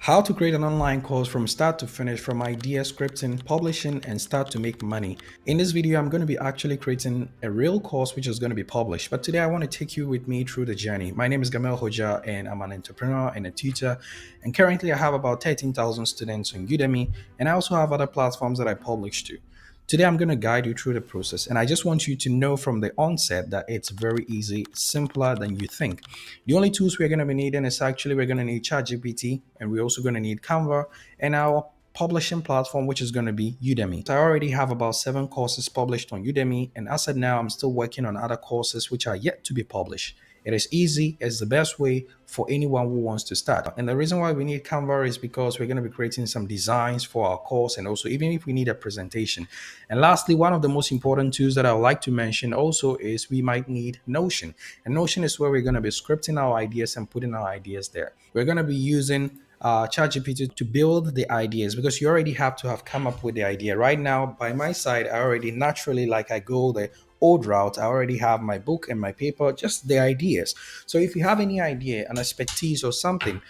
How to create an online course from start to finish, from idea, scripting, publishing, and start to make money. In this video, I'm going to be actually creating a real course which is going to be published. But today I want to take you with me through the journey. My name is Gamel and I'm an entrepreneur and a tutor. And currently I have about 13,000 students on Udemy, and I also have other platforms that I publish to. Today, I'm going to guide you through the process, and I just want you to know from the onset that it's very easy, simpler than you think. The only tools we're going to be needing is actually we're going to need ChatGPT, and we're also going to need Canva and our publishing platform, which is going to be Udemy. So I already have about 7 courses published on Udemy, and as of now, I'm still working on other courses which are yet to be published. It is easy. It's the best way for anyone who wants to start. And the reason why we need Canva is because we're going to be creating some designs for our course, and also even if we need a presentation. And lastly, one of the most important tools that I would like to mention also is we might need Notion. And Notion is where we're going to be scripting our ideas and putting our ideas there. We're going to be using ChatGPT to build the ideas, because you already have to have come up with the idea. Right now, by my side, I already naturally, like I go the old route, I already have my book and my paper, just the ideas. So if you have any idea, an expertise or something,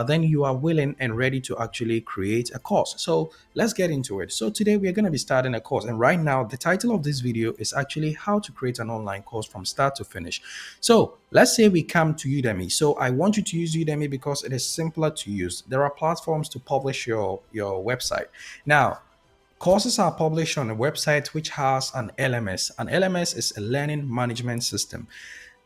then you are willing and ready to actually create a course. So let's get into it. So today we are going to be starting a course, and right now the title of this video is actually how to create an online course from start to finish. So let's say we come to Udemy. So I want you to use Udemy because it is simpler to use. There are platforms to publish your website. Now, courses are published on a website which has an LMS. An LMS is a learning management system.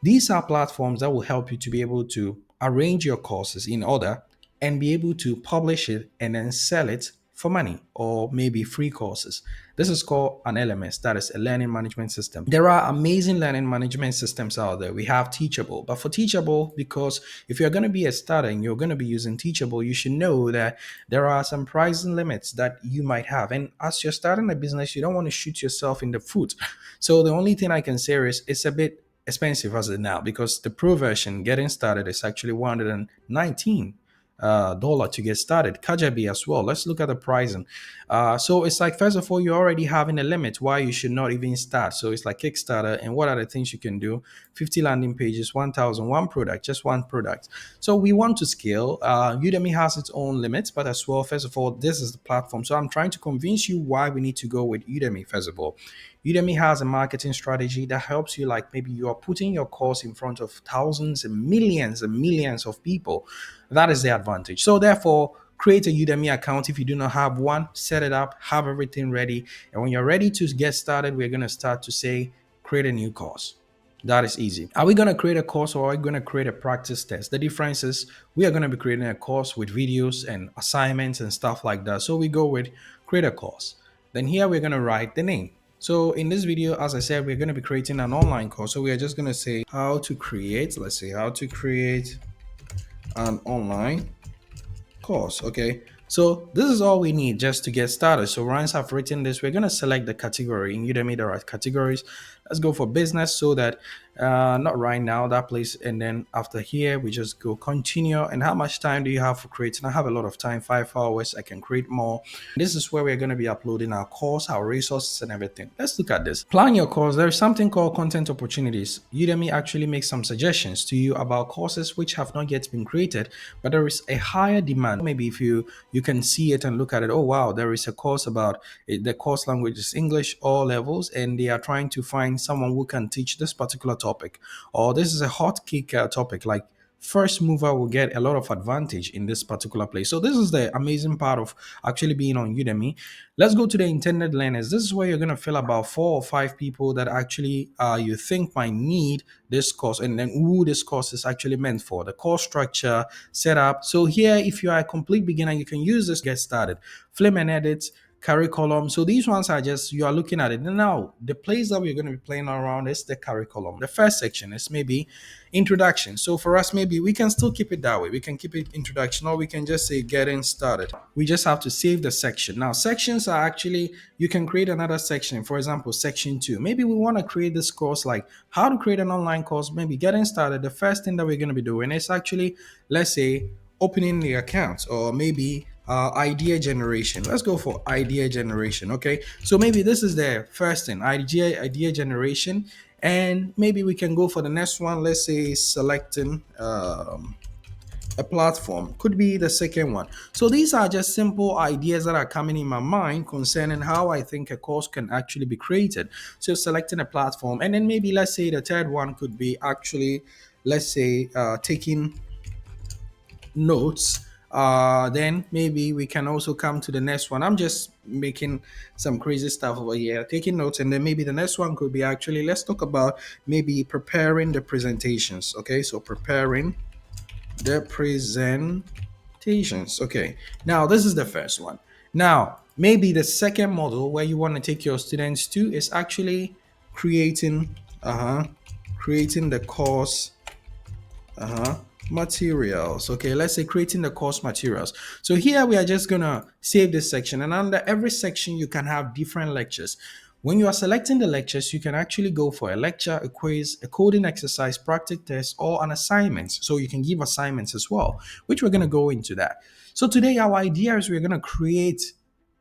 These are platforms that will help you to be able to arrange your courses in order and be able to publish it and then sell it for money, or maybe free courses. This is called an LMS, that is a learning management system. There are amazing learning management systems out there. We have Teachable, but for Teachable, because if you're going to be a starter and you're going to be using Teachable, you should know that there are some pricing limits that you might have. And as you're starting a business, you don't want to shoot yourself in the foot. So the only thing I can say is it's a bit expensive as of now, because the pro version getting started is actually 119 dollar to get started. Kajabi as well. Let's look at the pricing. So it's like, first of all, you're already having a limit why you should not even start. So it's like Kickstarter, and what are the things you can do? 50 landing pages, 1,000, one product, just one product. So we want to scale. Udemy has its own limits, but as well, first of all, this is the platform. So I'm trying to convince you why we need to go with Udemy. First of all, Udemy has a marketing strategy that helps you, like maybe you are putting your course in front of thousands and millions of people. That is the advantage. So therefore, create a Udemy account. If you do not have one, set it up, have everything ready. And when you're ready to get started, we're going to start to say, create a new course. That is easy. Are we going to create a course, or are we going to create a practice test? The difference is we are going to be creating a course with videos and assignments and stuff like that. So we go with create a course. Then here we're going to write the name. So in this video, as I said, we're going to be creating an online course. So we are just going to say how to create, let's say how to create an online course. Okay, so this is all we need just to get started. So once I've written this, we're going to select the category. In Udemy there are categories. Let's go for business, so that not right now, that place, and then after here we just go continue. And how much time do you have for creating? I have a lot of time, 5 hours. I can create more. This is where we're going to be uploading our course, our resources, and everything. Let's look at this. Plan your course. There's something called content opportunities. Udemy actually makes some suggestions to you about courses which have not yet been created, but there is a higher demand. Maybe if you can see it and look at it, oh wow, there is a course about it. The course language is English, all levels, and they are trying to find someone who can teach this particular topic, or this is a hot kick topic, like first mover will get a lot of advantage in this particular place. So this is the amazing part of actually being on Udemy. Let's go to the intended learners. This is where you're going to fill about 4 or 5 people that actually you think might need this course, and then who this course is actually meant for, the course structure, setup. So here, if you are a complete beginner, you can use this to get started. Flame and edit, curriculum. So these ones are just, you are looking at it. Now, the place that we're going to be playing around is the curriculum. The first section is maybe introduction. So for us, maybe we can still keep it that way. We can keep it introduction, or we can just say getting started. We just have to save the section. Now, sections are actually, you can create another section. For example, section 2. Maybe we want to create this course like how to create an online course, maybe getting started. The first thing that we're going to be doing is actually, let's say, opening the account, or maybe idea generation. Let's go for idea generation. Okay, so maybe this is the first thing, idea generation, and maybe we can go for the next one. Let's say selecting a platform could be the second one. So these are just simple ideas that are coming in my mind concerning how I think a course can actually be created. So selecting a platform, and then maybe let's say the third one could be actually, let's say, taking notes. Then maybe we can also come to the next one. I'm just making some crazy stuff over here, taking notes, and then maybe the next one could be actually, let's talk about maybe preparing the presentations. Okay, so preparing the presentations. Okay, now this is the first one. Now maybe the second model where you want to take your students to is actually creating creating the course uh-huh materials. Okay, let's say creating the course materials. So here we are just gonna save this section, and under every section you can have different lectures. When you are selecting the lectures, you can actually go for a lecture, a quiz, a coding exercise, practice test, or an assignment. So you can give assignments as well, which we're going to go into that. So today our idea is we're going to create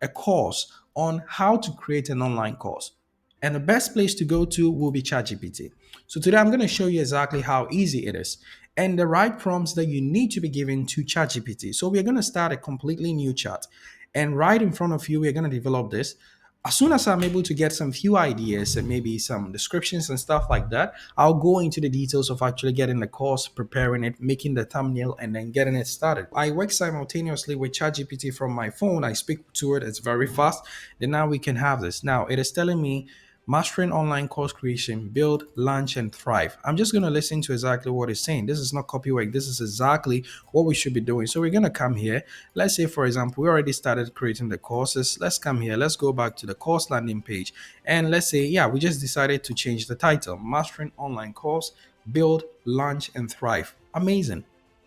a course on how to create an online course. And the best place to go to will be ChatGPT. So today I'm going to show you exactly how easy it is and the right prompts that you need to be given to ChatGPT. So we're going to start a completely new chat. And right in front of you, we're going to develop this. As soon as I'm able to get some few ideas and maybe some descriptions and stuff like that, I'll go into the details of actually getting the course, preparing it, making the thumbnail, and then getting it started. I work simultaneously with ChatGPT from my phone. I speak to it, it's very fast. Then now we can have this. Now it is telling me mastering online course creation, build, launch, and thrive. I'm just going to listen to exactly what it's saying. This is not copyright. This is exactly what we should be doing. So we're going to come here. Let's say, for example, we already started creating the courses. Let's come here. Let's go back to the course landing page. And let's say, yeah, we just decided to change the title, Mastering Online Course, Build, Launch, and Thrive. Amazing.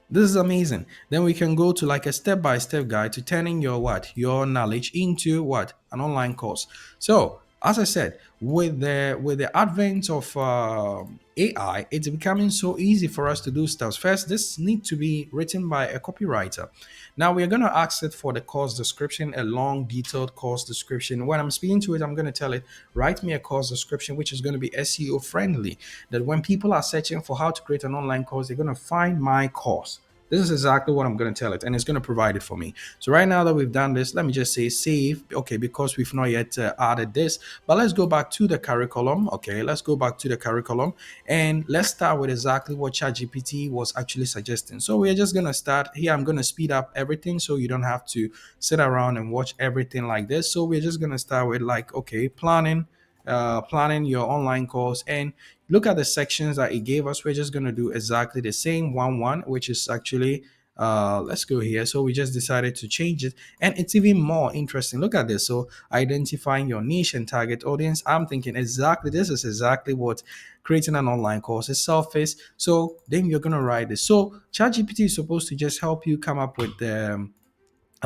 This is amazing. Then we can go to like a step-by-step guide to turning your what? Your knowledge into what? An online course. So as I said, with the advent of AI, it's becoming so easy for us to do stuff. First, this needs to be written by a copywriter. Now we're going to ask it for the course description, a long, detailed course description. When I'm speaking to it, I'm going to tell it, write me a course description which is going to be SEO friendly. That when people are searching for how to create an online course, they're going to find my course. This is exactly what I'm going to tell it, and it's going to provide it for me. So right now that we've done this, let me just say save. Okay, because we've not yet added this, but let's go back to the curriculum. Okay, let's go back to the curriculum, and let's start with exactly what ChatGPT was actually suggesting. So we're just going to start here. I'm going to speed up everything so you don't have to sit around and watch everything like this. So we're just going to start with like, okay, planning your online course, and look at the sections that it gave us. We're just going to do exactly the same one, which is actually let's go here. So we just decided to change it, and it's even more interesting. Look at this. So identifying your niche and target audience. I'm thinking exactly this is exactly what creating an online course itself is. So then you're going to write this. So ChatGPT is supposed to just help you come up with the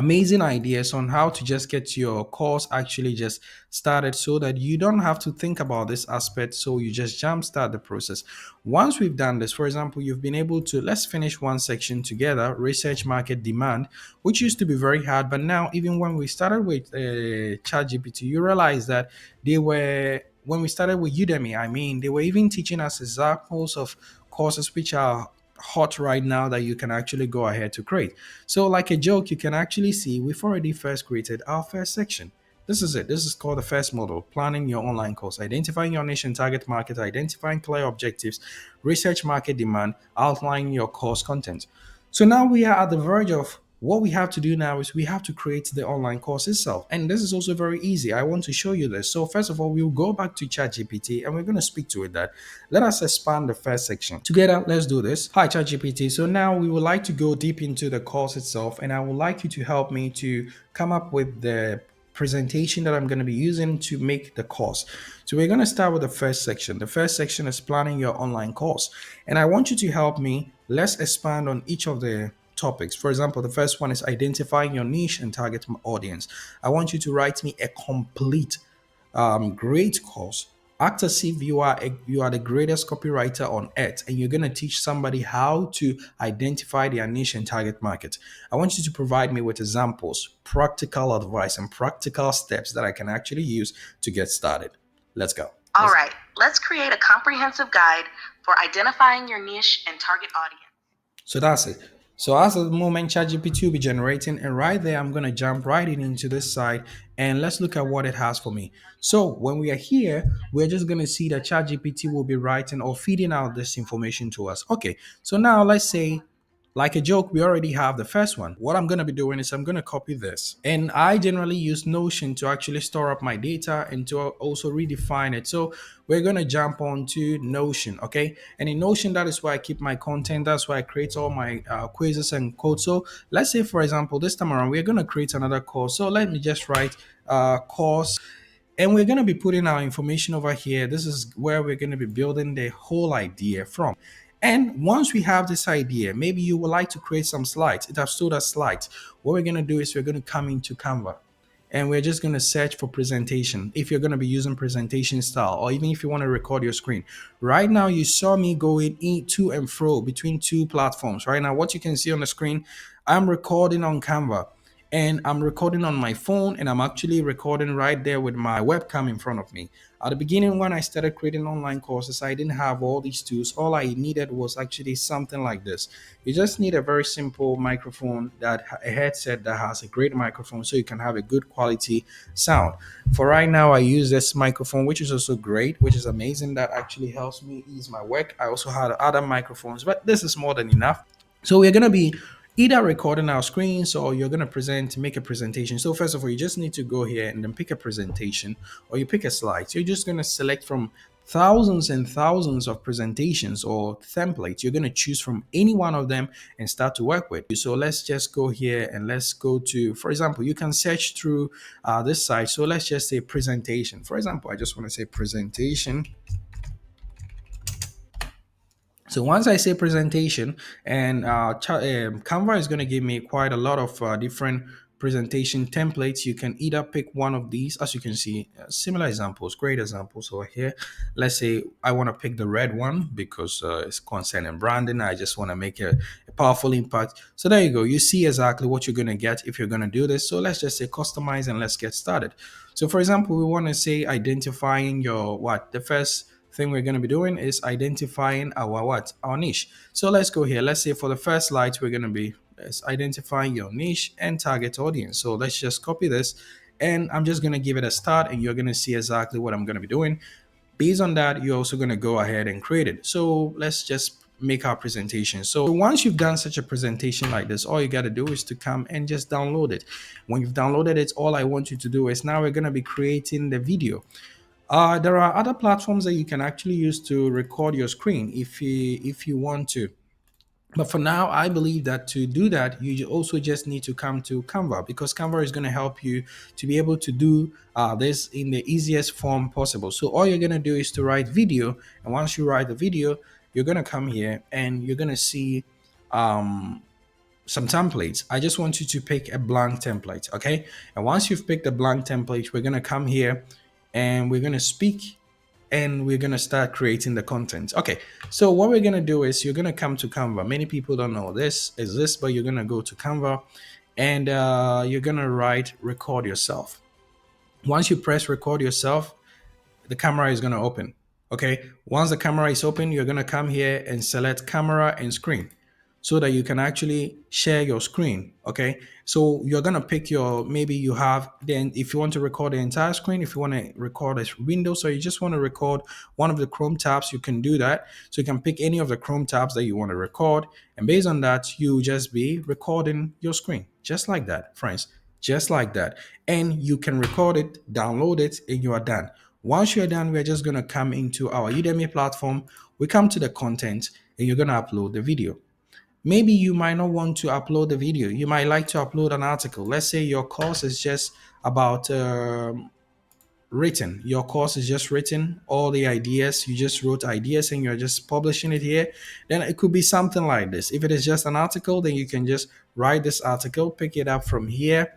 amazing ideas on how to just get your course actually just started so that you don't have to think about this aspect, so you just jumpstart the process. Once we've done this, for example, you've been able to, let's finish one section together, research market demand, which used to be very hard, but now even when we started with ChatGPT, you realize that they were, when we started with Udemy, I mean, they were even teaching us examples of courses which are hot right now that you can actually go ahead to create. So, like a joke, you can actually see we've already first created our first section. This is it. This is called the first model, planning your online course, identifying your niche and target market, identifying clear objectives, research market demand, outlining your course content. So now we are at the verge of what we have to do now is we have to create the online course itself. And this is also very easy. I want to show you this. So first of all, we'll go back to ChatGPT and we're going to speak to it that let us expand the first section. Together, let's do this. Hi, ChatGPT. So now we would like to go deep into the course itself, and I would like you to help me to come up with the presentation that I'm going to be using to make the course. So we're going to start with the first section. The first section is planning your online course. And I want you to help me. Let's expand on each of the topics. For example, the first one is identifying your niche and target audience. I want you to write me a complete great course. Act as if you are the greatest copywriter on earth, and you're gonna teach somebody how to identify their niche and target market. I want you to provide me with examples, practical advice, and practical steps that I can actually use to get started. Let's go. All right, let's create a comprehensive guide for identifying your niche and target audience. So that's it. So as of the moment, ChatGPT will be generating, and right there, I'm gonna jump right in into this side, and let's look at what it has for me. So when we are here, we're just gonna see that ChatGPT will be writing or feeding out this information to us. Okay, so now let's say like a joke, we already have the first one. What I'm going to be doing is I'm going to copy this. And I generally use Notion to actually store up my data and to also redefine it. So we're going to jump on to Notion, okay? And in Notion, that is where I keep my content. That's where I create all my quizzes and codes. So let's say, for example, this time around, we're going to create another course. So let me just write course, and we're going to be putting our information over here. This is where we're going to be building the whole idea from. And once we have this idea, maybe you would like to create some slides. It has stored as slides. What we're going to do is we're going to come into Canva, and we're just going to search for presentation. If you're going to be using presentation style, or even if you want to record your screen. Right now, you saw me going to and fro between two platforms. Right now, what you can see on the screen, I'm recording on Canva, and I'm recording on my phone, and I'm actually recording right there with my webcam in front of me. At the beginning, when I started creating online courses, I didn't have all these tools. All I needed was actually something like this. You just need a very simple microphone, that a headset that has a great microphone, so you can have a good quality sound. For right now, I use this microphone, which is also great, which is amazing. That actually helps me ease my work. I also had other microphones, but this is more than enough. So we're gonna be either recording our screens, or you're gonna make a presentation. So first of all, you just need to go here and then pick a presentation, or you pick a slide. So you're just gonna select from thousands and thousands of presentations or templates. You're gonna choose from any one of them and start to work with. So let's just go here and let's go to, for example, you can search through this site. So let's just say presentation. For example, I just want to say presentation. So once I say presentation, and Canva is going to give me quite a lot of different presentation templates. You can either pick one of these, as you can see, similar examples, great examples over here. Let's say I want to pick the red one because it's concerning branding. I just want to make a powerful impact. So there you go. You see exactly what you're going to get if you're going to do this. So let's just say customize, and let's get started. So for example, we want to say identifying your the first thing we're going to be doing is identifying our niche. So let's go here. Let's say for the first slide, we're going to be identifying your niche and target audience. So let's just copy this, and I'm just going to give it a start, and you're going to see exactly what I'm going to be doing. Based on that, you're also going to go ahead and create it. So let's just make our presentation. So once you've done such a presentation like this, all you got to do is to come and just download it. When you've downloaded it, all I want you to do is now we're going to be creating the video. There are other platforms that you can actually use to record your screen if you want to. But for now, I believe that to do that, you also just need to come to Canva, because Canva is going to help you to be able to do this in the easiest form possible. So all you're going to do is to write video. And once you write the video, you're going to come here and you're going to see um, some templates. I just want you to pick a blank template, okay? And once you've picked a blank template, we're gonna come here and we're gonna speak, and we're gonna start creating the content. Okay, so what we're gonna do is you're gonna come to Canva. Many people don't know this is this, but you're gonna go to Canva, and you're gonna write record yourself. Once you press record yourself, the camera is going to open. Okay. Once the camera is open, you're going to come here and select camera and screen, so that you can actually share your screen. Okay. So you're going to pick maybe you have, then if you want to record the entire screen, if you want to record a window, so you just want to record one of the Chrome tabs, you can do that. So you can pick any of the Chrome tabs that you want to record. And based on that, you just be recording your screen just like that, friends, just like that. And you can record it, download it, and you are done. Once you're done, we're just going to come into our Udemy platform. We come to the content, and you're going to upload the video. Maybe you might not want to upload the video. You might like to upload an article. Let's say your course is just about written. Your course is just written, all the ideas, you just wrote ideas and you're just publishing it here. Then it could be something like this. If it is just an article, then you can just write this article, pick it up from here,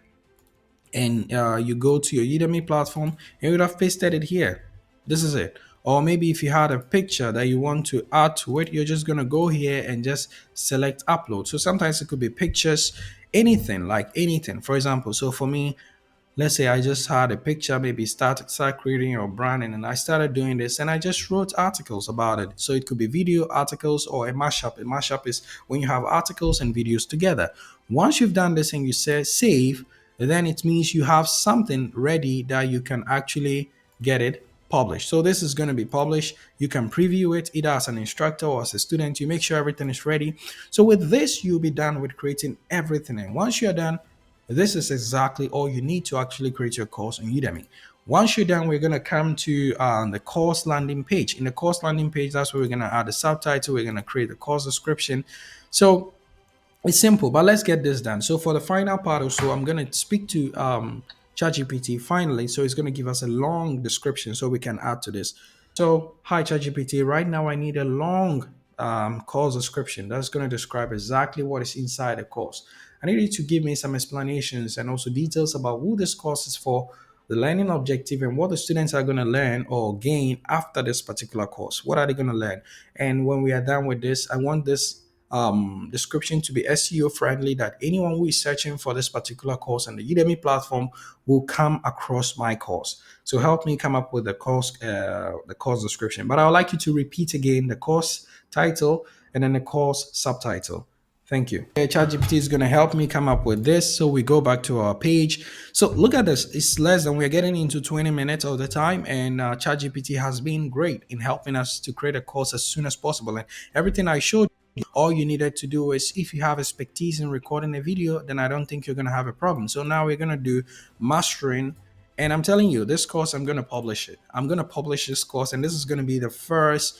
and you go to your Udemy platform and you would have pasted it here. This is it. Or maybe if you had a picture that you want to add to it, you're just going to go here and just select upload. So sometimes it could be pictures, anything, like anything. For example, so for me, let's say I just had a picture, maybe start creating your brand, and then I started doing this, and I just wrote articles about it. So it could be video articles or a mashup. A mashup is when you have articles and videos together. Once you've done this and you say save, then it means you have something ready that you can actually get it published. So this is going to be published. You can preview it either as an instructor or as a student. You make sure everything is ready. So with this, you'll be done with creating everything. And once you're done, this is exactly all you need to actually create your course on Udemy. Once you're done, we're going to come to the course landing page. In the course landing page, that's where we're going to add a subtitle. We're going to create a course description. So it's simple, but let's get this done. So for the final part also, I'm going to speak to ChatGPT finally. So it's going to give us a long description so we can add to this. So hi ChatGPT, right now I need a long course description that's going to describe exactly what is inside the course. I need you to give me some explanations and also details about who this course is for, the learning objective, and what the students are going to learn or gain after this particular course. What are they going to learn? And when we are done with this, I want this description to be SEO friendly, that anyone who is searching for this particular course on the Udemy platform will come across my course. So help me come up with the course description. But I would like you to repeat again the course title and then the course subtitle. Thank you. Okay, ChatGPT is going to help me come up with this. So we go back to our page. So look at this. It's less than, we're getting into 20 minutes of the time. And ChatGPT has been great in helping us to create a course as soon as possible. And everything I showed you, all you needed to do is, if you have expertise in recording a video, then I don't think you're going to have a problem. So now we're going to do mastering. And I'm telling you, this course, I'm going to publish it. I'm going to publish this course. And this is going to be the first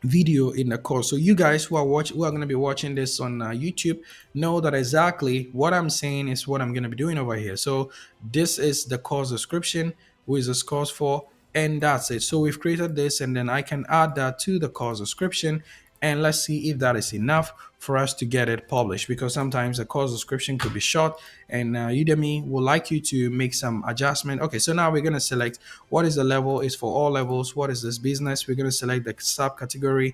video in the course. So you guys who are going to be watching this on YouTube know that exactly what I'm saying is what I'm going to be doing over here. So this is the course description, who is this course for, and that's it. So we've created this, and then I can add that to the course description, and let's see if that is enough for us to get it published, because sometimes the course description could be short, and Udemy will like you to make some adjustment. Okay, so now we're going to select what is the level. Is for all levels. What is this business? We're going to select the subcategory.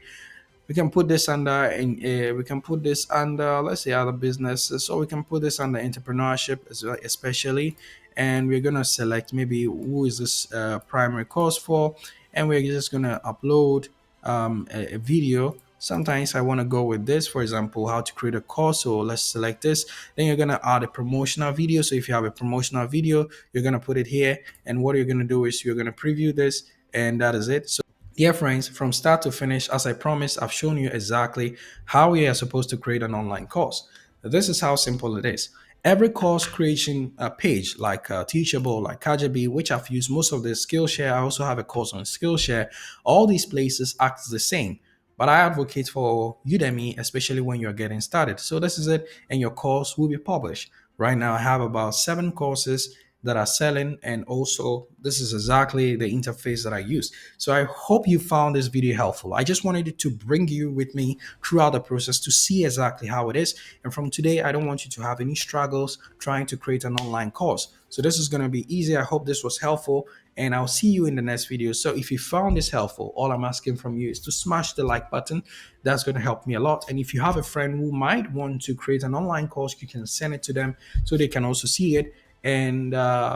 We can put this under, and we can put this under, let's say, other businesses. So we can put this under entrepreneurship especially, and we're going to select maybe who is this primary course for, and we're just going to upload a video. Sometimes I want to go with this, for example, how to create a course. So let's select this. Then you're going to add a promotional video. So if you have a promotional video, you're going to put it here, and what you're going to do is you're going to preview this, and that is it. So dear friends, from start to finish, as I promised, I've shown you exactly how we are supposed to create an online course. This is how simple it is. Every course creation page, like Teachable, like Kajabi, which I've used most of the Skillshare. I also have a course on Skillshare. All these places act the same. But I advocate for Udemy, especially when you're getting started. So this is it, and your course will be published. Right now, I have about 7 courses that are selling, and also this is exactly the interface that I use. So I hope you found this video helpful. I just wanted to bring you with me throughout the process to see exactly how it is. And from today, I don't want you to have any struggles trying to create an online course. So this is going to be easy. I hope this was helpful, and I'll see you in the next video. So if you found this helpful, all I'm asking from you is to smash the like button. That's going to help me a lot. And if you have a friend who might want to create an online course, you can send it to them so they can also see it. And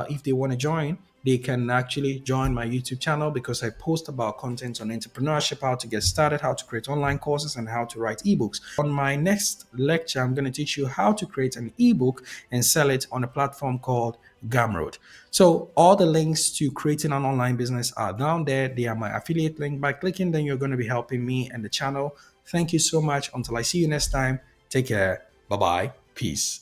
if they want to join, they can actually join my YouTube channel, because I post about content on entrepreneurship, how to get started, how to create online courses, and how to write ebooks. On my next lecture, I'm going to teach you how to create an ebook and sell it on a platform called Gumroad. So all the links to creating an online business are down there. They are my affiliate link. By clicking them, you're going to be helping me and the channel. Thank you so much. Until I see you next time, take care. Bye-bye. Peace.